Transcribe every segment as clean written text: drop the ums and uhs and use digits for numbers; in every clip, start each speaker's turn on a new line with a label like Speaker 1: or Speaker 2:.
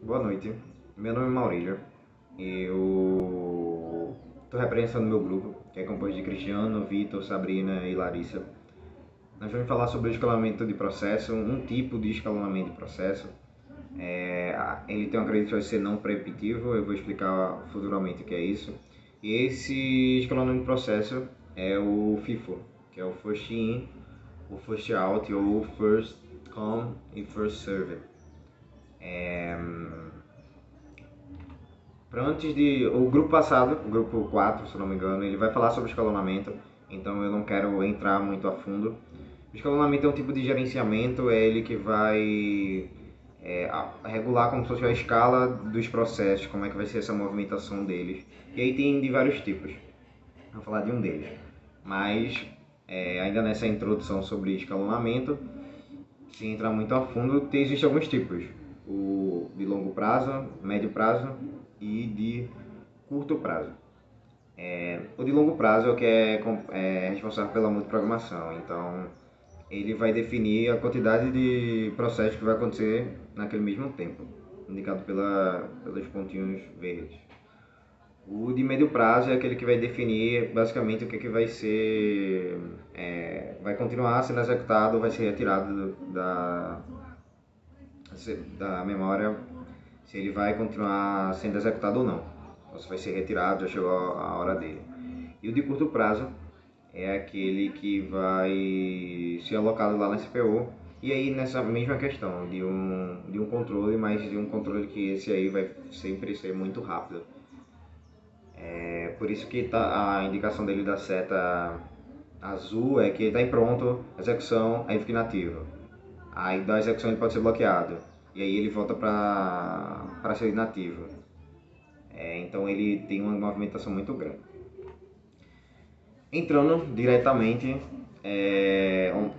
Speaker 1: Boa noite, meu nome é Maurílio. Eu estou representando meu grupo, que é composto de Cristiano, Vitor, Sabrina e Larissa. Nós vamos falar sobre o escalonamento de processo, um tipo de escalonamento de processo. Ele tem uma característica de ser não preemptivo, eu vou explicar futuramente o que é isso. E esse escalonamento de processo é o FIFO, que é o First In, o First Out ou First Come e First Served. Para antes de. O grupo passado, o grupo 4, se não me engano, ele vai falar sobre escalonamento, então eu não quero entrar muito a fundo. O escalonamento é um tipo de gerenciamento, é ele que vai regular como se fosse a escala dos processos, como é que vai ser essa movimentação deles. E aí tem de vários tipos, vou falar de um deles. Mas, ainda nessa introdução sobre escalonamento, sem entrar muito a fundo, existem alguns tipos. O de longo prazo, médio prazo e de curto prazo. O de longo prazo é o que é responsável pela multiprogramação. Então, ele vai definir a quantidade de processos que vai acontecer naquele mesmo tempo, indicado pelos pontinhos verdes. O de médio prazo é aquele que vai definir basicamente o que vai ser, vai continuar sendo executado ou vai ser retirado da memória, se ele vai continuar sendo executado ou não, ou se vai ser retirado, já chegou a hora dele. E o de curto prazo é aquele que vai ser alocado lá na CPU, e aí nessa mesma questão de um controle, mas de um controle que esse aí vai sempre ser muito rápido. É por isso que a indicação dele da seta azul é que ele está em pronto, execução, aí fica inativo. Aí da execução ele pode ser bloqueado. E aí ele volta para ser inativo. Então ele tem uma movimentação muito grande. Entrando diretamente,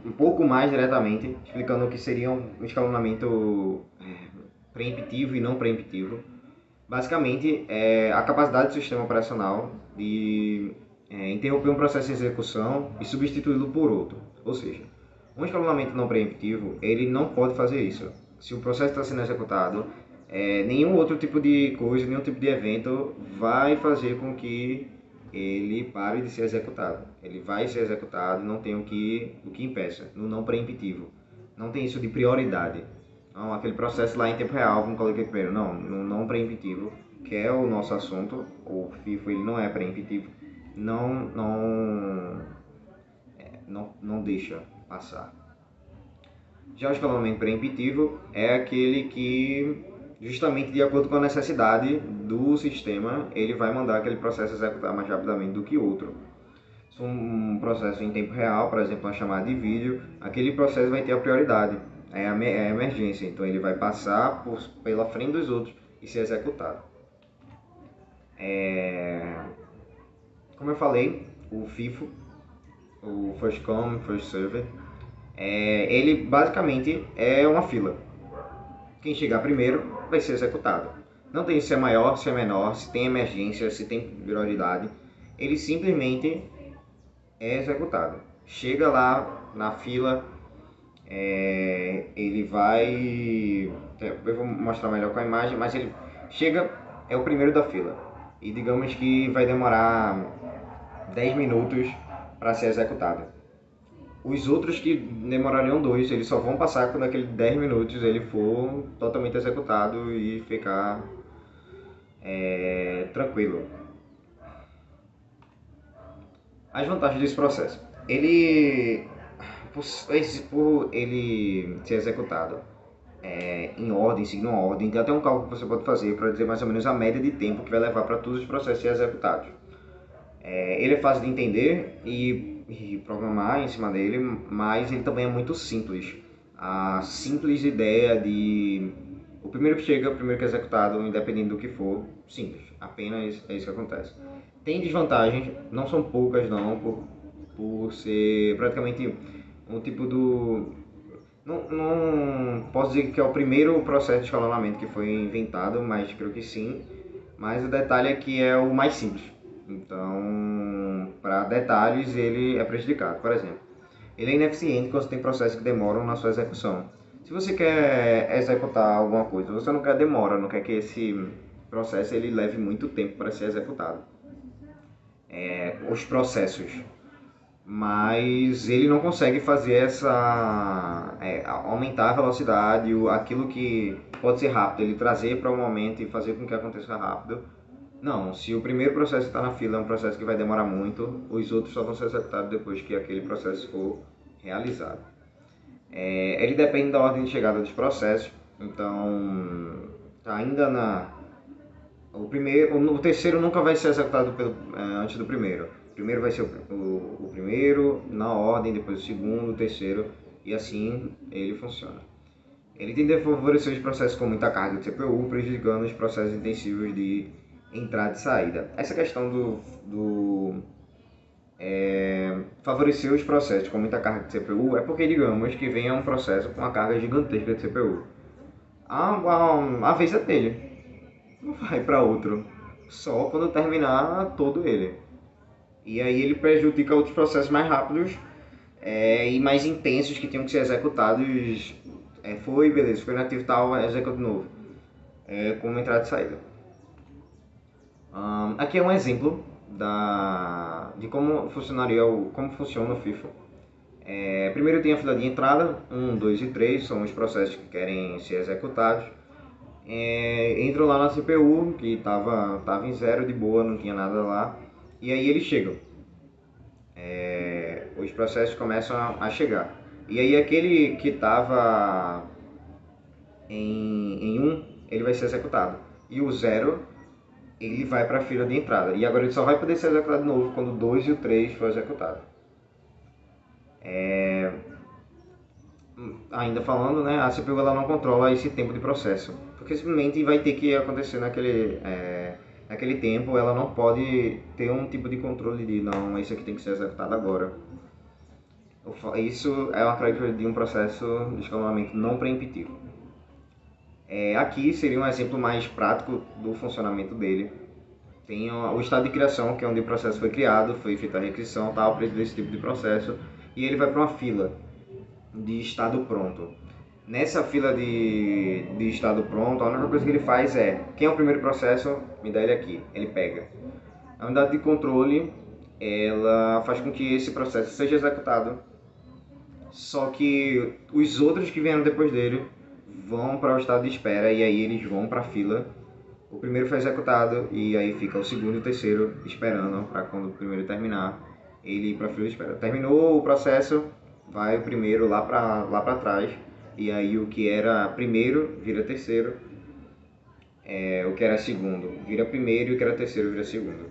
Speaker 1: um pouco mais diretamente, explicando o que seria um escalonamento preemptivo e não preemptivo. Basicamente, é a capacidade do sistema operacional de interromper um processo de execução e substituí-lo por outro. Ou seja, um escalonamento não preemptivo, ele não pode fazer isso. Se o processo está sendo executado, nenhum outro tipo de coisa, nenhum tipo de evento vai fazer com que ele pare de ser executado. Ele vai ser executado, não tem o que impeça, no não preemptivo. Não tem isso de prioridade. Não, aquele processo lá em tempo real, vamos colocar primeiro. Não, no não preemptivo, que é o nosso assunto, o FIFO ele não é preemptivo, não, não, não deixa passar. Já o escalonamento preemptivo é aquele que, justamente de acordo com a necessidade do sistema, ele vai mandar aquele processo executar mais rapidamente do que outro. Se um processo em tempo real, por exemplo, uma chamada de vídeo, aquele processo vai ter a prioridade, é a emergência, então ele vai passar pela frente dos outros e ser executado. Como eu falei, o FIFO, o First Come, First Served, ele basicamente é uma fila. Quem chegar primeiro vai ser executado. Não tem se é maior, se é menor, se tem emergência, se tem prioridade. Ele simplesmente é executado. Chega lá na fila, ele vai. Eu vou mostrar melhor com a imagem, mas ele chega, é o primeiro da fila. E digamos que vai demorar 10 minutos para ser executado. Os outros que demorariam 2, eles só vão passar quando aqueles 10 minutos ele for totalmente executado e ficar tranquilo. As vantagens desse processo. Por ele ser executado em ordem, seguindo uma ordem, tem até um cálculo que você pode fazer para dizer mais ou menos a média de tempo que vai levar para todos os processos serem executados. Ele é fácil de entender e programar em cima dele, mas ele também é muito simples. A simples ideia de o primeiro que chega, o primeiro que é executado, independente do que for, simples. Apenas é isso que acontece. Tem desvantagens, não são poucas não, por ser praticamente um tipo do... Não posso dizer que é o primeiro processo de escalonamento que foi inventado, mas creio que sim. Mas o detalhe é que é o mais simples. Então, para detalhes, ele é prejudicado. Por exemplo, ele é ineficiente quando você tem processos que demoram na sua execução. Se Se você quer executar alguma coisa, você não quer demora, não quer que esse processo ele leve muito tempo para ser executado. Os processos. Mas ele não consegue fazer aumentar a velocidade, aquilo que pode ser rápido, ele trazer para o momento e fazer com que aconteça rápido. Não, se o primeiro processo está na fila, é um processo que vai demorar muito, os outros só vão ser executados depois que aquele processo for realizado. Ele depende da ordem de chegada dos processos, então ainda o terceiro nunca vai ser executado antes do primeiro. O primeiro vai ser o primeiro, na ordem, depois o segundo, o terceiro, e assim ele funciona. Ele tende a favorecer os processos com muita carga de CPU, prejudicando os processos intensivos de entrada e saída. Essa questão do favorecer os processos com muita carga de CPU é porque, digamos, que venha um processo com uma carga gigantesca de CPU. A vez é dele, não vai para outro, só quando terminar todo ele. E aí ele prejudica outros processos mais rápidos e mais intensos que tinham que ser executados. Foi nativo tal, executa de novo. Como entrada e saída. Aqui é um exemplo de como funciona o FIFO. Primeiro tem a fila de entrada, 1, 2 e 3, são os processos que querem ser executados. Entram lá na CPU, que estava em zero, de boa, não tinha nada lá. E aí eles chegam. Os processos começam a chegar. E aí aquele que estava em 1, ele vai ser executado. E o 0, ele vai para a fila de entrada. E agora ele só vai poder ser executado de novo quando o 2 e o 3 for executado. Ainda falando, né, a CPU ela não controla esse tempo de processo. Porque simplesmente vai ter que acontecer naquele tempo, ela não pode ter um tipo de controle de não, esse aqui tem que ser executado agora. Isso é uma característica de um processo de escalonamento não preemptivo. Aqui seria um exemplo mais prático do funcionamento dele. Tem o estado de criação, que é onde o processo foi criado, foi feita a requisição, tal, para esse tipo de processo, e ele vai para uma fila de estado pronto. Nessa fila de estado pronto, a única coisa que ele faz quem é o primeiro processo, me dá ele aqui, ele pega. A unidade de controle, ela faz com que esse processo seja executado, só que os outros que vieram depois dele vão para o estado de espera e aí eles vão para a fila. O primeiro foi executado e aí fica o segundo e o terceiro esperando para quando o primeiro terminar, ele ir para a fila de espera. Terminou o processo, vai o primeiro lá para trás, e aí o que era primeiro vira terceiro, o que era segundo vira primeiro e o que era terceiro vira segundo.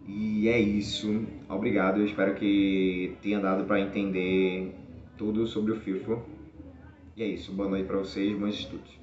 Speaker 1: E é isso, obrigado, eu espero que tenha dado para entender tudo sobre o FIFO. E é isso, boa noite para vocês, bons estudos.